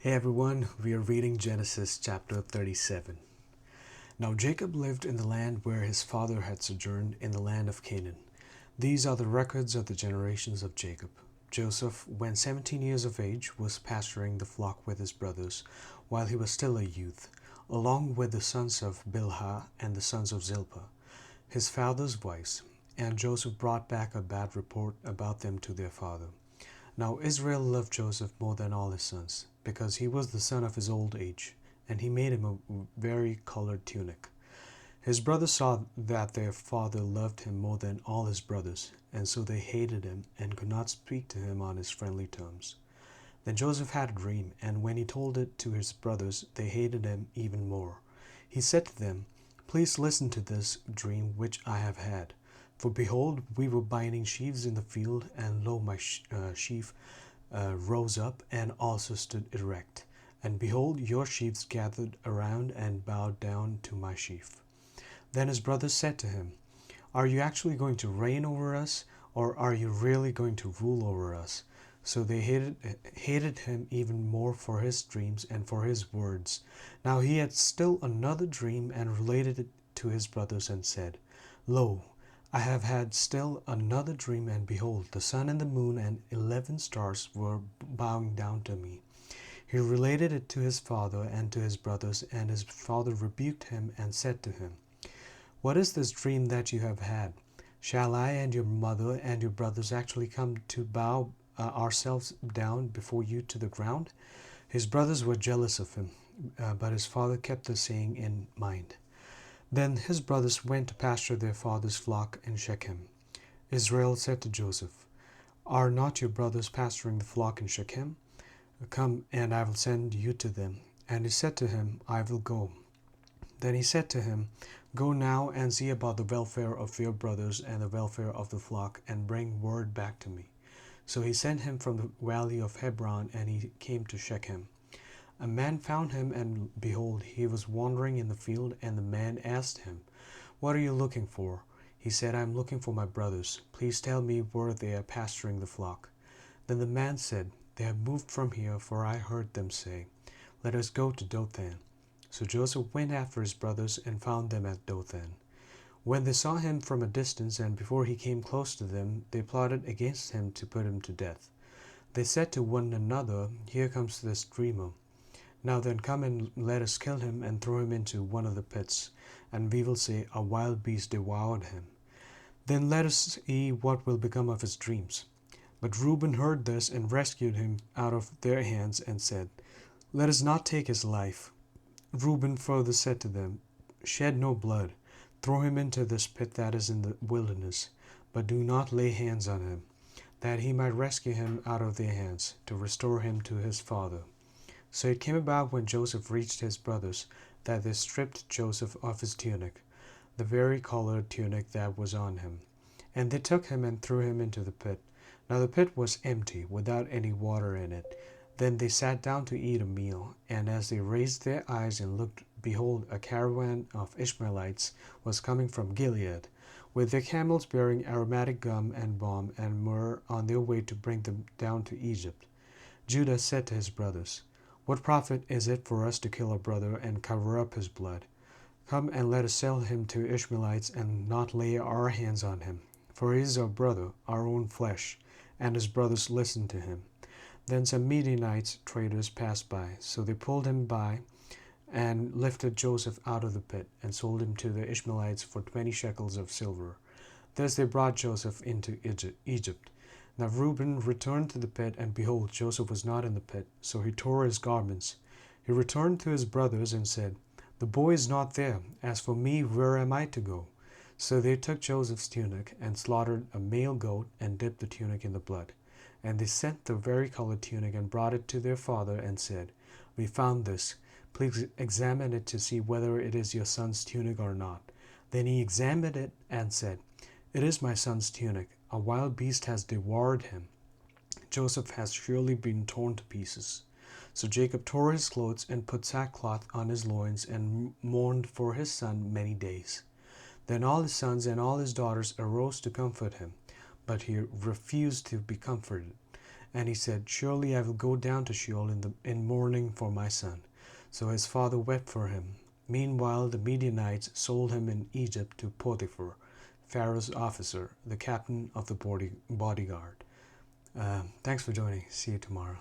Hey everyone, we are reading Genesis chapter 37. Now Jacob lived in the land where his father had sojourned in the land of Canaan. These are the records of the generations of Jacob. Joseph, when 17 years of age, was pasturing the flock with his brothers while he was still a youth, along with the sons of Bilhah and the sons of Zilpah, his father's wives. And Joseph brought back a bad report about them to their father. Now Israel loved Joseph more than all his sons, because he was the son of his old age, and he made him a vari-colored tunic. His brothers saw that their father loved him more than all his brothers, and so they hated him and could not speak to him on his friendly terms. Then Joseph had a dream, and when he told it to his brothers, they hated him even more. He said to them, "Please listen to this dream which I have had. For behold, we were binding sheaves in the field, and lo, my sheaf rose up and also stood erect. And behold, your sheaves gathered around and bowed down to my sheaf." Then his brothers said to him, "Are you actually going to reign over us, or are you really going to rule over us?" So they hated him even more for his dreams and for his words. Now he had still another dream and related it to his brothers and said, "Lo, I have had still another dream, and behold, the sun and the moon and 11 stars were bowing down to me." He related it to his father and to his brothers, and his father rebuked him and said to him, "What is this dream that you have had? Shall I and your mother and your brothers actually come to bow ourselves down before you to the ground?" His brothers were jealous of him, but his father kept the saying in mind. Then his brothers went to pasture their father's flock in Shechem. Israel said to Joseph, "Are not your brothers pasturing the flock in Shechem? Come, and I will send you to them." And he said to him, "I will go." Then he said to him, "Go now and see about the welfare of your brothers and the welfare of the flock, and bring word back to me." So he sent him from the valley of Hebron, and he came to Shechem. A man found him, and behold, he was wandering in the field, and the man asked him, "What are you looking for?" He said, "I am looking for my brothers. Please tell me where they are pasturing the flock." Then the man said, "They have moved from here, for I heard them say, 'Let us go to Dothan.'" So Joseph went after his brothers and found them at Dothan. When they saw him from a distance, and before he came close to them, they plotted against him to put him to death. They said to one another, "Here comes this dreamer. Now then, come and let us kill him and throw him into one of the pits, and we will say, 'A wild beast devoured him.' Then let us see what will become of his dreams." But Reuben heard this and rescued him out of their hands and said, "Let us not take his life." Reuben further said to them, "Shed no blood. Throw him into this pit that is in the wilderness, but do not lay hands on him, that he might rescue him out of their hands, to restore him to his father." So it came about when Joseph reached his brothers, that they stripped Joseph of his tunic, the vari-colored tunic that was on him. And they took him and threw him into the pit. Now the pit was empty, without any water in it. Then they sat down to eat a meal, and as they raised their eyes and looked, behold, a caravan of Ishmaelites was coming from Gilead, with their camels bearing aromatic gum and balm and myrrh on their way to bring them down to Egypt. Judah said to his brothers, "What profit is it for us to kill our brother and cover up his blood? Come and let us sell him to Ishmaelites and not lay our hands on him. For he is our brother, our own flesh." And his brothers listened to him. Then some Midianite traders passed by, so they pulled him by and lifted Joseph out of the pit and sold him to the Ishmaelites for 20 shekels of silver. Thus they brought Joseph into Egypt. Now Reuben returned to the pit, and behold, Joseph was not in the pit, so he tore his garments. He returned to his brothers and said, "The boy is not there. As for me, where am I to go?" So they took Joseph's tunic and slaughtered a male goat and dipped the tunic in the blood. And they sent the vari-colored tunic and brought it to their father and said, "We found this. Please examine it to see whether it is your son's tunic or not." Then he examined it and said, "It is my son's tunic. A wild beast has devoured him. Joseph has surely been torn to pieces." So Jacob tore his clothes and put sackcloth on his loins and mourned for his son many days. Then all his sons and all his daughters arose to comfort him, but he refused to be comforted. And he said, "Surely I will go down to Sheol in mourning for my son." So his father wept for him. Meanwhile, the Midianites sold him in Egypt to Potiphar, Pharaoh's officer, the captain of the bodyguard. Thanks for joining. See you tomorrow.